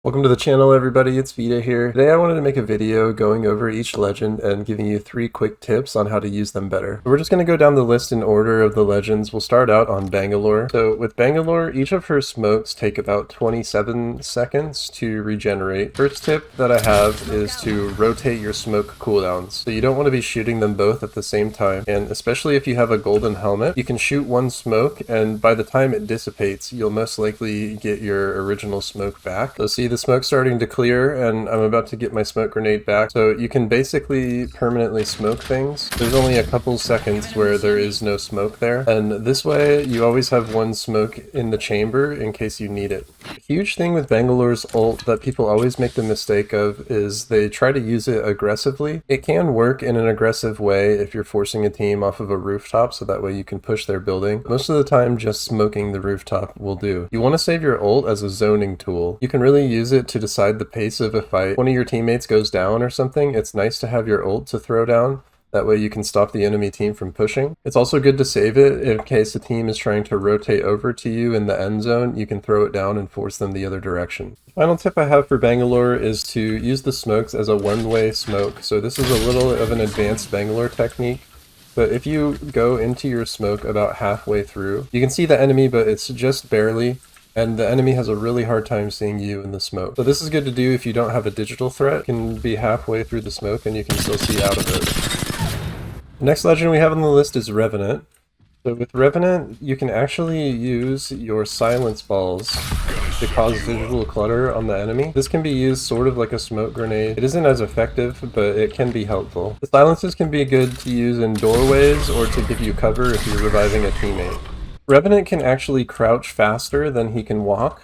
Welcome to the channel, everybody. It's Vita here. Today I wanted to make a video going over each legend and giving you 3 quick tips on how to use them better. We're just going to go down the list in order of the legends. We'll start out on Bangalore. So with Bangalore, each of her smokes take about 27 seconds to regenerate. First tip that I have is to rotate your smoke cooldowns. So you don't want to be shooting them both at the same time, and especially if you have a golden helmet, you can shoot one smoke and by the time it dissipates, you'll most likely get your original smoke back. So see the smoke starting to clear, and I'm about to get my smoke grenade back. So you can basically permanently smoke things. There's only a couple seconds where there is no smoke there, and this way you always have one smoke in the chamber in case you need it. A huge thing with Bangalore's ult that people always make the mistake of is they try to use it aggressively. It can work in an aggressive way if you're forcing a team off of a rooftop so that way you can push their building. Most of the time just smoking the rooftop will do. You want to save your ult as a zoning tool. You can really use it to decide the pace of a fight. If one of your teammates goes down or something, it's nice to have your ult to throw down. That way you can stop the enemy team from pushing. It's also good to save it in case the team is trying to rotate over to you in the end zone. You can throw it down and force them the other direction. Final tip I have for Bangalore is to use the smokes as a one-way smoke. So this is a little of an advanced Bangalore technique. But if you go into your smoke about halfway through, you can see the enemy, but it's just barely. And the enemy has a really hard time seeing you in the smoke. So this is good to do if you don't have a digital threat. You can be halfway through the smoke and you can still see out of it. The next legend we have on the list is Revenant. So with Revenant, you can actually use your silence balls to cause visual clutter on the enemy. This can be used sort of like a smoke grenade. It isn't as effective, but it can be helpful. The silences can be good to use in doorways or to give you cover if you're reviving a teammate. Revenant can actually crouch faster than he can walk,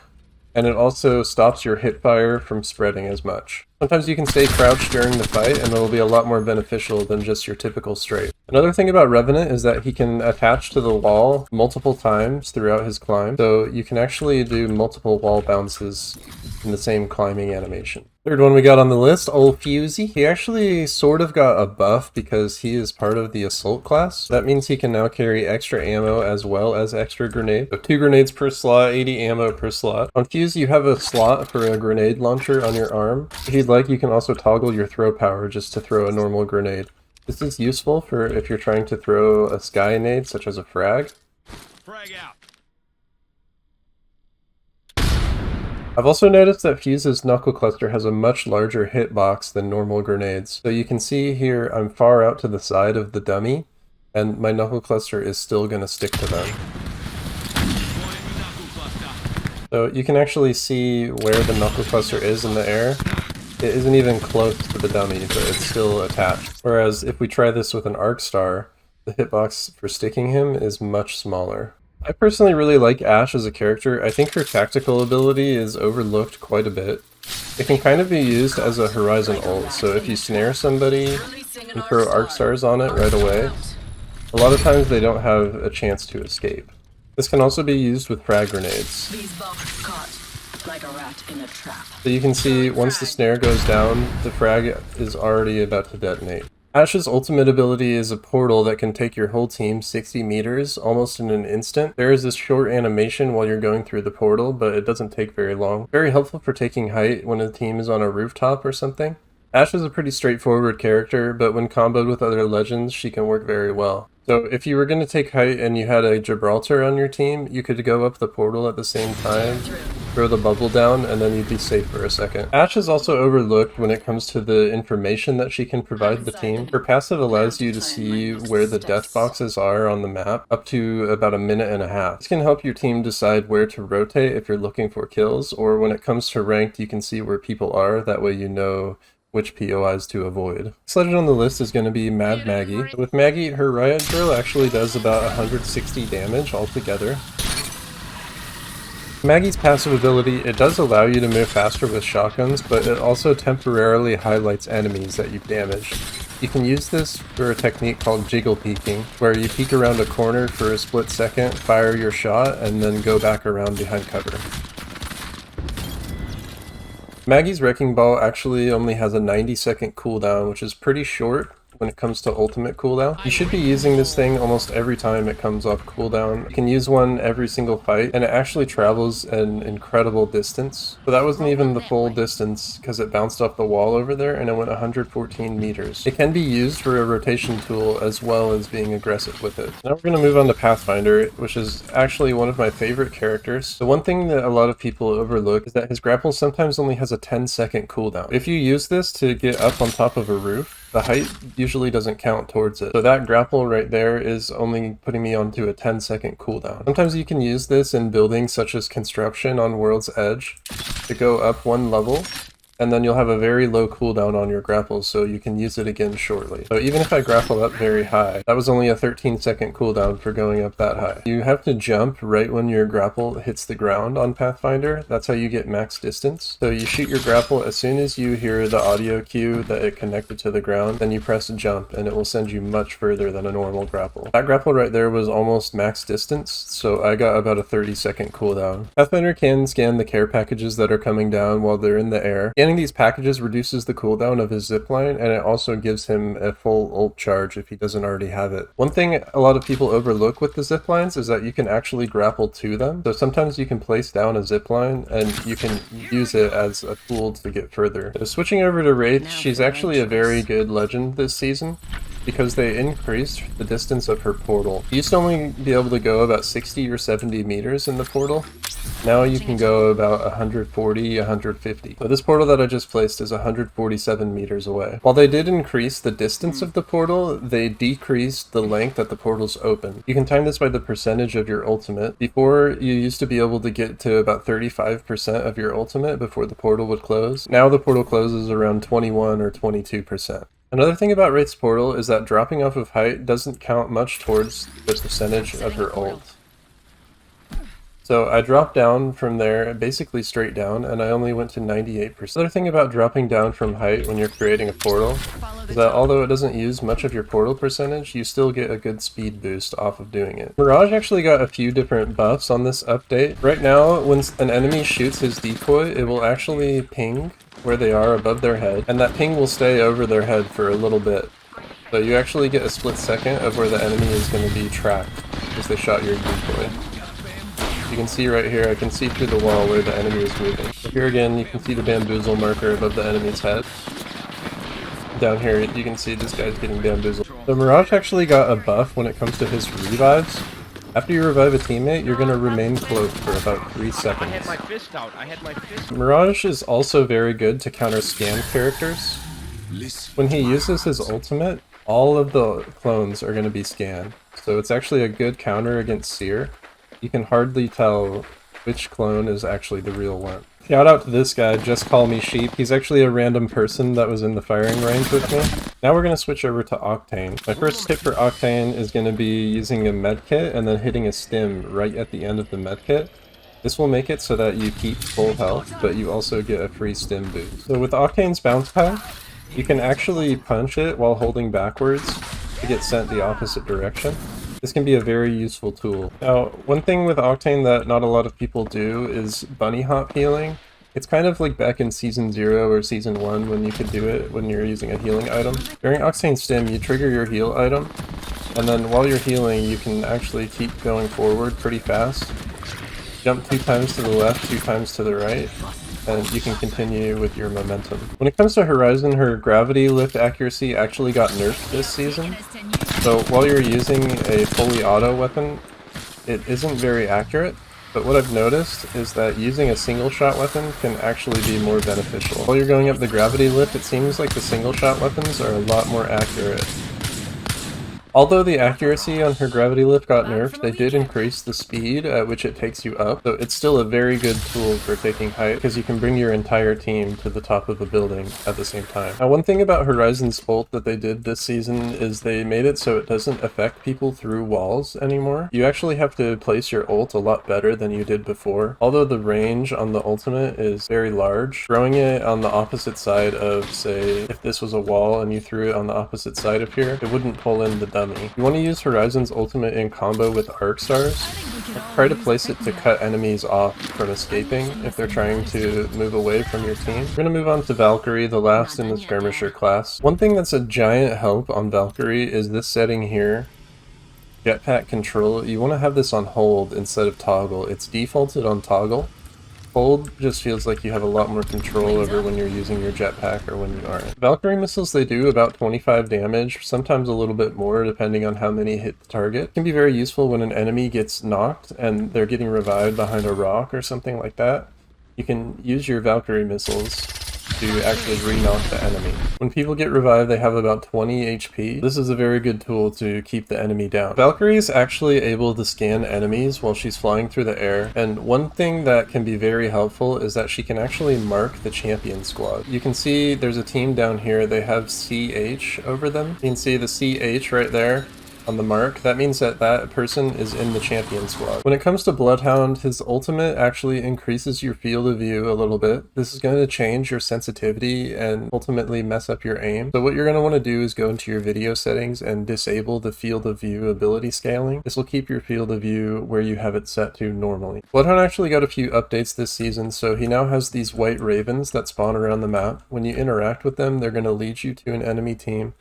and it also stops your hipfire from spreading as much. Sometimes you can stay crouched during the fight, and it'll be a lot more beneficial than just your typical strafe. Another thing about Revenant is that he can attach to the wall multiple times throughout his climb, so you can actually do multiple wall bounces in the same climbing animation. Third one we got on the list, Old Fusey. He actually sort of got a buff because he is part of the assault class. That means he can now carry extra ammo as well as extra grenade. So 2 grenades per slot, 80 ammo per slot. On Fuse, you have a slot for a grenade launcher on your arm. If you'd like, you can also toggle your throw power just to throw a normal grenade. This is useful for if you're trying to throw a sky nade, such as a frag. Frag out. I've also noticed that Fuse's knuckle cluster has a much larger hitbox than normal grenades. So you can see here I'm far out to the side of the dummy, and my knuckle cluster is still going to stick to them. So you can actually see where the knuckle cluster is in the air. It isn't even close to the dummy, but it's still attached. Whereas if we try this with an arc star, the hitbox for sticking him is much smaller. I personally really like Ashe as a character. I think her tactical ability is overlooked quite a bit. It can kind of be used as a horizon ult, so if you snare somebody and throw arc stars on it right away, a lot of times they don't have a chance to escape. This can also be used with frag grenades. Like a rat in a trap. So you can see once the snare goes down, the frag is already about to detonate. Ashe's ultimate ability is a portal that can take your whole team 60 meters almost in an instant. There is this short animation while you're going through the portal, but it doesn't take very long. Very helpful for taking height when a team is on a rooftop or something. Ashe is a pretty straightforward character, but when comboed with other legends, she can work very well. So if you were going to take height and you had a Gibraltar on your team, you could go up the portal at the same time, throw the bubble down, and then you'd be safe for a second. Ashe is also overlooked when it comes to the information that she can provide the team. Her passive allows you to see where the death boxes are on the map up to about a minute and a half. This can help your team decide where to rotate if you're looking for kills, or when it comes to ranked, you can see where people are. That way you know which POIs to avoid. Next legend on the list is going to be Mad Maggie. With Maggie, her riot drill actually does about 160 damage altogether. Maggie's passive ability, it does allow you to move faster with shotguns, but it also temporarily highlights enemies that you've damaged. You can use this for a technique called jiggle peeking, where you peek around a corner for a split second, fire your shot, and then go back around behind cover. Maggie's Wrecking Ball actually only has a 90-second cooldown, which is pretty short. when it comes to ultimate cooldown. You should be using this thing almost every time it comes off cooldown. You can use one every single fight, and it actually travels an incredible distance. So that wasn't even the full distance because it bounced off the wall over there and it went 114 meters. It can be used for a rotation tool as well as being aggressive with it. Now we're going to move on to Pathfinder, which is actually one of my favorite characters. The one thing that a lot of people overlook is that his grapple sometimes only has a 10-second cooldown. If you use this to get up on top of a roof, the height usually doesn't count towards it. So that grapple right there is only putting me onto a 10-second cooldown. Sometimes you can use this in buildings such as construction on World's Edge to go up one level, and then you'll have a very low cooldown on your grapples, so you can use it again shortly. So even if I grapple up very high, that was only a 13-second cooldown for going up that high. You have to jump right when your grapple hits the ground on Pathfinder. That's how you get max distance. So you shoot your grapple as soon as you hear the audio cue that it connected to the ground, then you press jump, and it will send you much further than a normal grapple. That grapple right there was almost max distance, so I got about a 30-second cooldown. Pathfinder can scan the care packages that are coming down while they're in the air. Scanning these packages reduces the cooldown of his zipline, and it also gives him a full ult charge if he doesn't already have it. One thing a lot of people overlook with the ziplines is that you can actually grapple to them. So sometimes you can place down a zipline and you can use it as a tool to get further. So switching over to Wraith, she's actually a very good legend this season, because they increased the distance of her portal. You used to only be able to go about 60 or 70 meters in the portal. Now you can go about 140, 150. So this portal that I just placed is 147 meters away. While they did increase the distance of the portal, they decreased the length that the portal's open. You can time this by the percentage of your ultimate. Before, you used to be able to get to about 35% of your ultimate before the portal would close. Now the portal closes around 21 or 22%. Another thing about Wraith's portal is that dropping off of height doesn't count much towards the percentage of her ult. So I dropped down from there, basically straight down, and I only went to 98%. Another thing about dropping down from height when you're creating a portal is that although it doesn't use much of your portal percentage, you still get a good speed boost off of doing it. Mirage actually got a few different buffs on this update. Right now, when an enemy shoots his decoy, it will actually ping where they are above their head, and that ping will stay over their head for a little bit. So you actually get a split second of where the enemy is going to be tracked because they shot your decoy. You can see right here, I can see through the wall where the enemy is moving. So here again, you can see the bamboozle marker above the enemy's head. Down here, you can see this guy's getting bamboozled. So Mirage actually got a buff when it comes to his revives. After you revive a teammate, you're going to remain cloaked for about 3 seconds. I had my fist out. Mirage is also very good to counter scan characters. When he uses his ultimate, all of the clones are going to be scanned. So it's actually a good counter against Seer. You can hardly tell which clone is actually the real one. Shout out to this guy, Just Call Me Sheep. He's actually a random person that was in the firing range with me. Now we're going to switch over to Octane. My first tip for Octane is going to be using a medkit and then hitting a stim right at the end of the medkit. This will make it so that you keep full health, but you also get a free stim boost. So with Octane's bounce pad, you can actually punch it while holding backwards to get sent the opposite direction. This can be a very useful tool. Now, one thing with Octane that not a lot of people do is bunny hop healing. It's kind of like back in Season 0 or Season 1 when you could do it when you're using a healing item. During Octane Stim, you trigger your heal item, and then while you're healing, you can actually keep going forward pretty fast. Jump 2 times to the left, 2 times to the right, and you can continue with your momentum. When it comes to Horizon, her gravity lift accuracy actually got nerfed this season. So while you're using a fully auto weapon, it isn't very accurate, but what I've noticed is that using a single shot weapon can actually be more beneficial. While you're going up the gravity lift, it seems like the single shot weapons are a lot more accurate. Although the accuracy on her gravity lift got nerfed, they did increase the speed at which it takes you up, so it's still a very good tool for taking height, because you can bring your entire team to the top of a building at the same time. Now, one thing about Horizon's ult that they did this season is they made it so it doesn't affect people through walls anymore. You actually have to place your ult a lot better than you did before. Although the range on the ultimate is very large, throwing it on the opposite side of, say, if this was a wall and you threw it on the opposite side of here, it wouldn't pull in the dummy. You want to use Horizon's ultimate in combo with arc stars, Try to place it to cut enemies off from escaping if they're trying to move away from your team. We're going to move on to Valkyrie, the last in the skirmisher class. One thing that's a giant help on Valkyrie is this setting here. Jetpack control, you want to have this on hold instead of toggle. It's defaulted on toggle. Hold just feels like you have a lot more control over when you're using your jetpack or when you aren't. Valkyrie missiles, they do about 25 damage, sometimes a little bit more depending on how many hit the target. It can be very useful when an enemy gets knocked and they're getting revived behind a rock or something like that. You can use your Valkyrie missiles to actually re-knock the enemy. When people get revived, they have about 20 HP. This is a very good tool to keep the enemy down. Valkyrie is actually able to scan enemies while she's flying through the air, and one thing that can be very helpful is that she can actually mark the champion squad. You can see there's a team down here, they have CH over them. You can see the CH right there on the mark. That means that that person is in the champion squad. When it comes to Bloodhound, his ultimate actually increases your field of view a little bit. This is going to change your sensitivity and ultimately mess up your aim. So what you're going to want to do is go into your video settings and disable the field of view ability scaling. This will keep your field of view where you have it set to normally. Bloodhound actually got a few updates this season, so he now has these white ravens that spawn around the map. When you interact with them, they're going to lead you to an enemy team.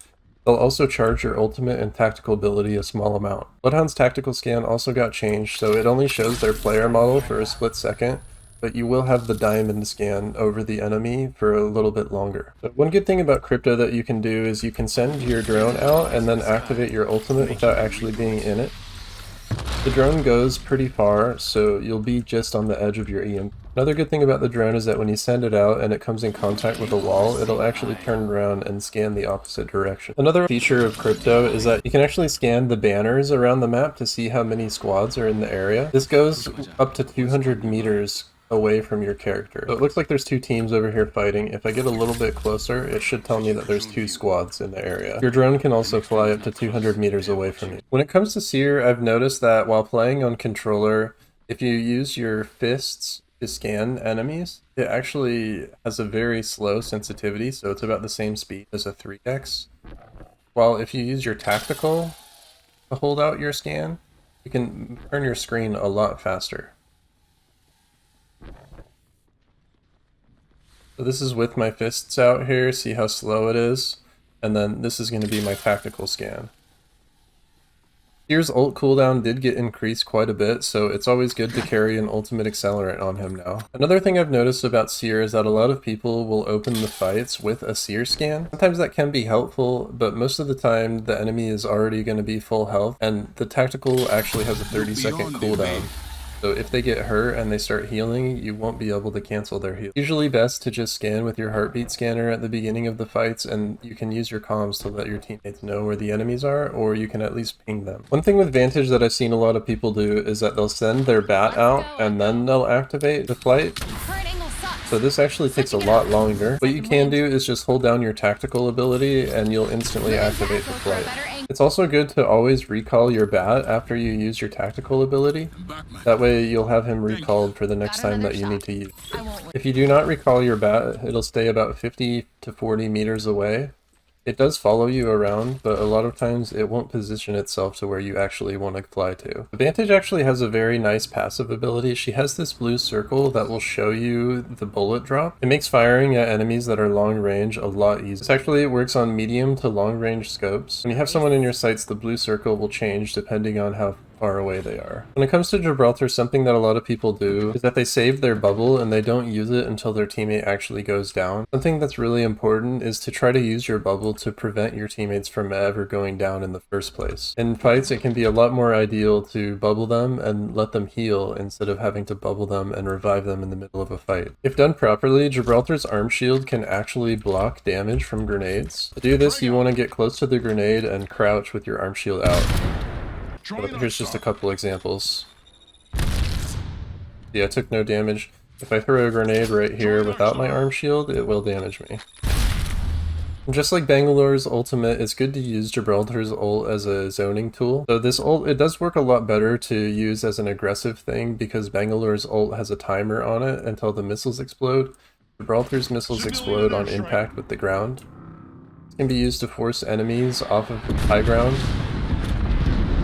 They'll also charge your ultimate and tactical ability a small amount. Bloodhound's tactical scan also got changed, so it only shows their player model for a split second, but you will have the diamond scan over the enemy for a little bit longer. But one good thing about Crypto that you can do is you can send your drone out and then activate your ultimate without actually being in it. The drone goes pretty far, so you'll be just on the edge of your EM. Another good thing about the drone is that when you send it out and it comes in contact with a wall, it'll actually turn around and scan the opposite direction. Another feature of Crypto is that you can actually scan the banners around the map to see how many squads are in the area. This goes up to 200 meters away from your character. So it looks like there's two teams over here fighting. If I get a little bit closer, it should tell me that there's two squads in the area. Your drone can also fly up to 200 meters away from you. When it comes to Seer, I've noticed that while playing on controller, if you use your fists to scan enemies, it actually has a very slow sensitivity, so it's about the same speed as a 3x. While if you use your tactical to hold out your scan, you can turn your screen a lot faster. So this is with my fists out here, see how slow it is, and then this is going to be my tactical scan. Seer's ult cooldown did get increased quite a bit, so it's always good to carry an ultimate accelerant on him now. Another thing I've noticed about Seer is that a lot of people will open the fights with a Seer scan. Sometimes that can be helpful, but most of the time the enemy is already going to be full health, and the tactical actually has a 30-second cooldown. So if they get hurt and they start healing, you won't be able to cancel their heal. Usually best to just scan with your heartbeat scanner at the beginning of the fights, and you can use your comms to let your teammates know where the enemies are, or you can at least ping them. One thing with Vantage that I've seen a lot of people do is that they'll send their bat out and then they'll activate the flight. So this actually takes a lot longer. What you can do is just hold down your tactical ability and you'll instantly activate the flight. It's also good to always recall your bat after you use your tactical ability. That way you'll have him recalled for the next time that you need to use it. If you do not recall your bat, it'll stay about 50 to 40 meters away. It does follow you around, but a lot of times it won't position itself to where you actually want to fly to. Vantage actually has a very nice passive ability. She has this blue circle that will show you the bullet drop. It makes firing at enemies that are long range a lot easier. This actually works on medium to long range scopes. When you have someone in your sights, the blue circle will change depending on how far away they are. When it comes to Gibraltar, something that a lot of people do is that they save their bubble and they don't use it until their teammate actually goes down. Something that's really important is to try to use your bubble to prevent your teammates from ever going down in the first place. In fights, it can be a lot more ideal to bubble them and let them heal instead of having to bubble them and revive them in the middle of a fight. If done properly, Gibraltar's arm shield can actually block damage from grenades. To do this, you want to get close to the grenade and crouch with your arm shield out. But here's just a couple examples. Yeah, I took no damage. If I throw a grenade right here without my arm shield, it will damage me. And just like Bangalore's ultimate, it's good to use Gibraltar's ult as a zoning tool. So this ult, it does work a lot better to use as an aggressive thing because Bangalore's ult has a timer on it until the missiles explode. Gibraltar's missiles explode on impact with the ground. It can be used to force enemies off of high ground.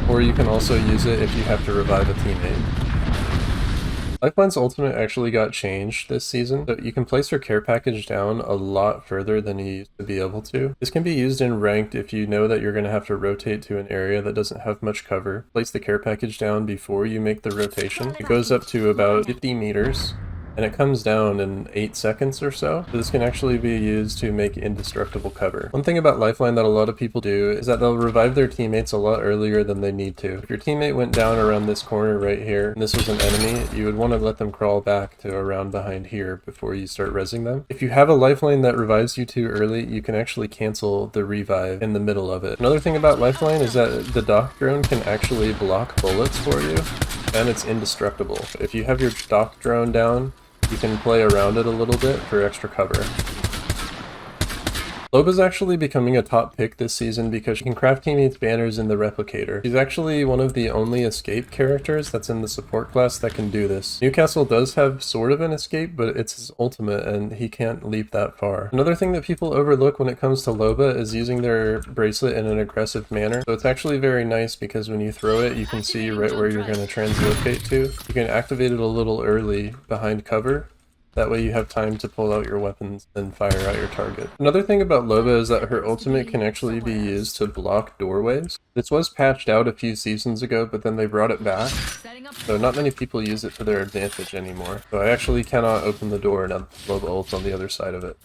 Or you can also use it if you have to revive a teammate. Lifeline's ultimate actually got changed this season, so you can place her care package down a lot further than you used to be able to. This can be used in ranked if you know that you're going to have to rotate to an area that doesn't have much cover. Place the care package down before you make the rotation. It goes up to about 50 meters. And it comes down in 8 seconds or so. This can actually be used to make indestructible cover. One thing about Lifeline that a lot of people do is that they'll revive their teammates a lot earlier than they need to. If your teammate went down around this corner right here, and this was an enemy, you would want to let them crawl back to around behind here before you start rezzing them. If you have a Lifeline that revives you too early, you can actually cancel the revive in the middle of it. Another thing about Lifeline is that the dock drone can actually block bullets for you, and it's indestructible. If you have your dock drone down, you can play around it a little bit for extra cover. Loba's actually becoming a top pick this season because she can craft teammates' banners in the replicator. She's actually one of the only escape characters that's in the support class that can do this. Newcastle does have sort of an escape, but it's his ultimate and he can't leap that far. Another thing that people overlook when it comes to Loba is using their bracelet in an aggressive manner. So it's actually very nice because when you throw it, you can see right where you're going to translocate to. You can activate it a little early behind cover. That way you have time to pull out your weapons and fire out your target. Another thing about Loba is that her ultimate can actually be used to block doorways. This was patched out a few seasons ago, but then they brought it back. So not many people use it to their advantage anymore. So I actually cannot open the door and have Loba ult on the other side of it.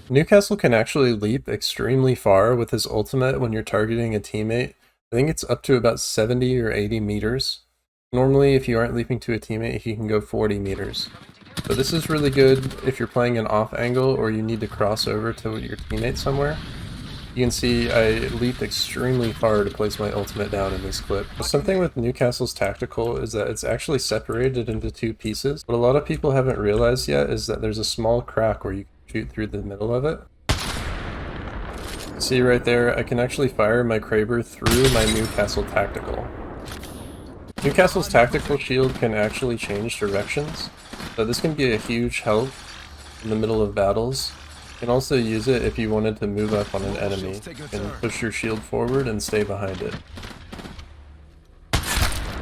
Newcastle can actually leap extremely far with his ultimate when you're targeting a teammate. I think it's up to about 70 or 80 meters. Normally, if you aren't leaping to a teammate, he can go 40 meters. So this is really good if you're playing an off angle or you need to cross over to your teammate somewhere. You can see I leaped extremely far to place my ultimate down in this clip. Something with Newcastle's tactical is that it's actually separated into 2 pieces. What a lot of people haven't realized yet is that there's a small crack where you can shoot through the middle of it. See right there, I can actually fire my Kraber through my Newcastle tactical. Newcastle's tactical shield can actually change directions. So this can be a huge help in the middle of battles. You can also use it if you wanted to move up on an enemy and push your shield forward and stay behind it.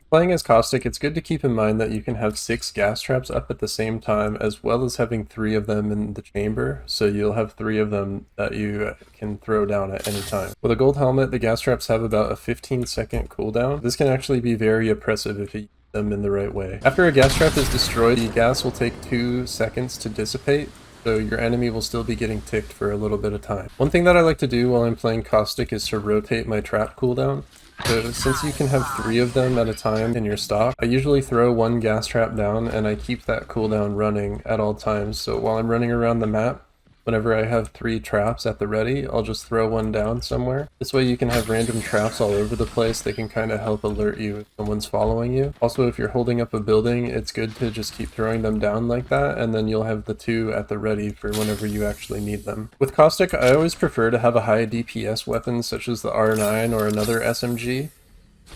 Playing as Caustic, it's good to keep in mind that you can have 6 gas traps up at the same time, as well as having 3 of them in the chamber, so you'll have 3 of them that you can throw down at any time. With a gold helmet, the gas traps have about a 15-second cooldown. This can actually be very oppressive if you use them in the right way. After a gas trap is destroyed, the gas will take 2 seconds to dissipate, so your enemy will still be getting ticked for a little bit of time. One thing that I like to do while I'm playing Caustic is to rotate my trap cooldown. So since you can have 3 of them at a time in your stock, I usually throw 1 gas trap down and I keep that cooldown running at all times. So while I'm running around the map, whenever I have 3 traps at the ready, I'll just throw 1 down somewhere. This way you can have random traps all over the place. They can kind of help alert you if someone's following you. Also, if you're holding up a building, it's good to just keep throwing them down like that, and then you'll have the 2 at the ready for whenever you actually need them. With Caustic, I always prefer to have a high DPS weapon such as the R9 or another SMG.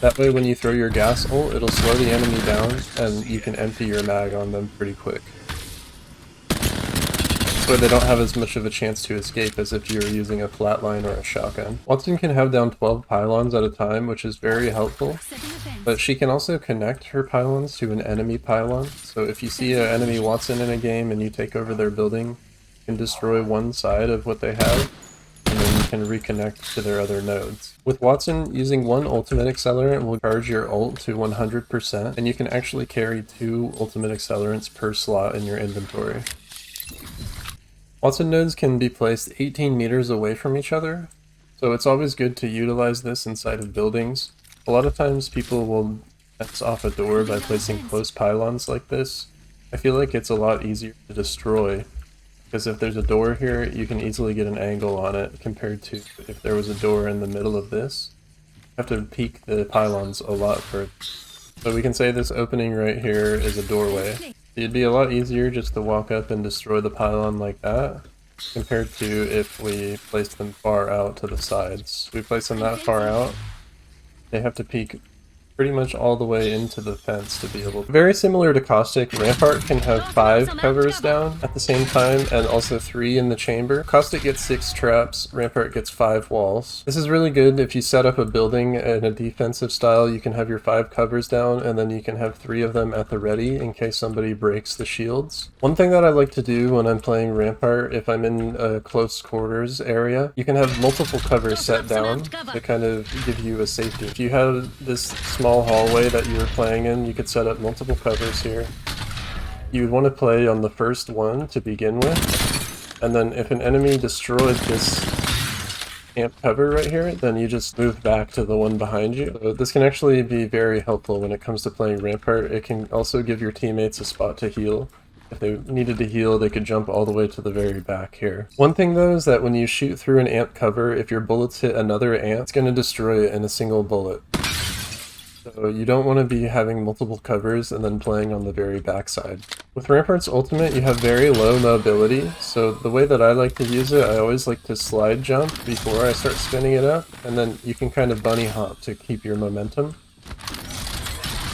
That way when you throw your gas ult, it'll slow the enemy down and you can empty your mag on them pretty quick. So they don't have as much of a chance to escape as if you were using a flatline or a shotgun. Wattson can have down 12 pylons at a time, which is very helpful, but she can also connect her pylons to an enemy pylon. So if you see an enemy Wattson in a game and you take over their building, you can destroy one side of what they have, and then you can reconnect to their other nodes. With Wattson, using 1 ultimate accelerant will charge your ult to 100%, and you can actually carry 2 ultimate accelerants per slot in your inventory. Wattson nodes can be placed 18 meters away from each other, so it's always good to utilize this inside of buildings. A lot of times people will mess off a door by placing close pylons like this. I feel like it's a lot easier to destroy, because if there's a door here, you can easily get an angle on it compared to if there was a door in the middle of this. You have to peek the pylons a lot further. So we can say this opening right here is a doorway. It'd be a lot easier just to walk up and destroy the pylon like that, compared to if we placed them far out to the sides. If we place them that far out, they have to peek pretty much all the way into the fence to be able to. Very similar to Caustic, Rampart can have 5 covers down at the same time and also 3 in the chamber. Caustic gets 6 traps, Rampart gets 5 walls. This is really good if you set up a building in a defensive style. You can have your 5 covers down and then you can have 3 of them at the ready in case somebody breaks the shields. One thing that I like to do when I'm playing Rampart, if I'm in a close quarters area, you can have multiple covers set down to kind of give you a safety. If you have this small hallway that you're playing in, you could set up multiple covers here. You would want to play on the first one to begin with, and then if an enemy destroyed this amp cover right here, then you just move back to the one behind you. So this can actually be very helpful when it comes to playing Rampart. It can also give your teammates a spot to heal. If they needed to heal, they could jump all the way to the very back here. One thing though is that when you shoot through an amp cover, if your bullets hit another amp, it's going to destroy it in a single bullet. So you don't want to be having multiple covers and then playing on the very backside. With Rampart's ultimate, you have very low mobility, so the way that I like to use it, I always like to slide jump before I start spinning it up, and then you can kind of bunny hop to keep your momentum.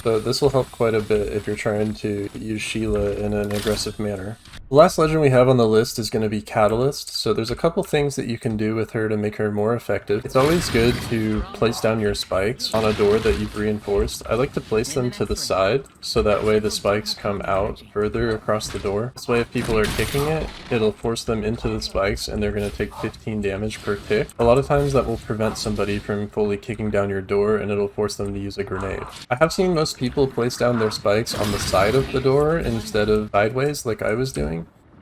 So this will help quite a bit if you're trying to use Sheila in an aggressive manner. The last legend we have on the list is going to be Catalyst, so there's a couple things that you can do with her to make her more effective. It's always good to place down your spikes on a door that you've reinforced. I like to place them to the side, so that way the spikes come out further across the door. This way if people are kicking it, it'll force them into the spikes and they're going to take 15 damage per tick. A lot of times that will prevent somebody from fully kicking down your door and it'll force them to use a grenade. I have seen most people place down their spikes on the side of the door instead of sideways like I was doing.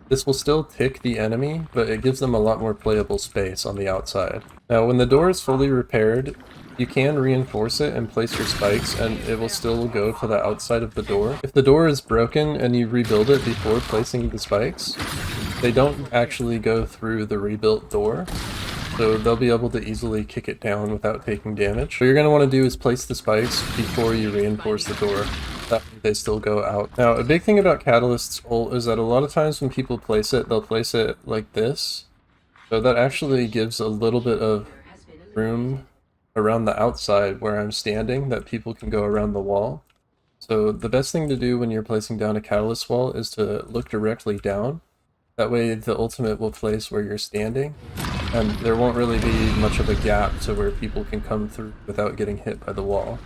This will still tick the enemy, but it gives them a lot more playable space on the outside. Now, when the door is fully repaired, you can reinforce it and place your spikes, and it will still go to the outside of the door. If the door is broken and you rebuild it before placing the spikes, they don't actually go through the rebuilt door, so they'll be able to easily kick it down without taking damage. What you're going to want to do is place the spikes before you reinforce the door. That way they still go out. Now, a big thing about Catalyst's ult is that a lot of times when people place it, they'll place it like this. So that actually gives a little bit of room around the outside where I'm standing that people can go around the wall. So the best thing to do when you're placing down a Catalyst wall is to look directly down. That way the ultimate will place where you're standing, and there won't really be much of a gap to where people can come through without getting hit by the wall.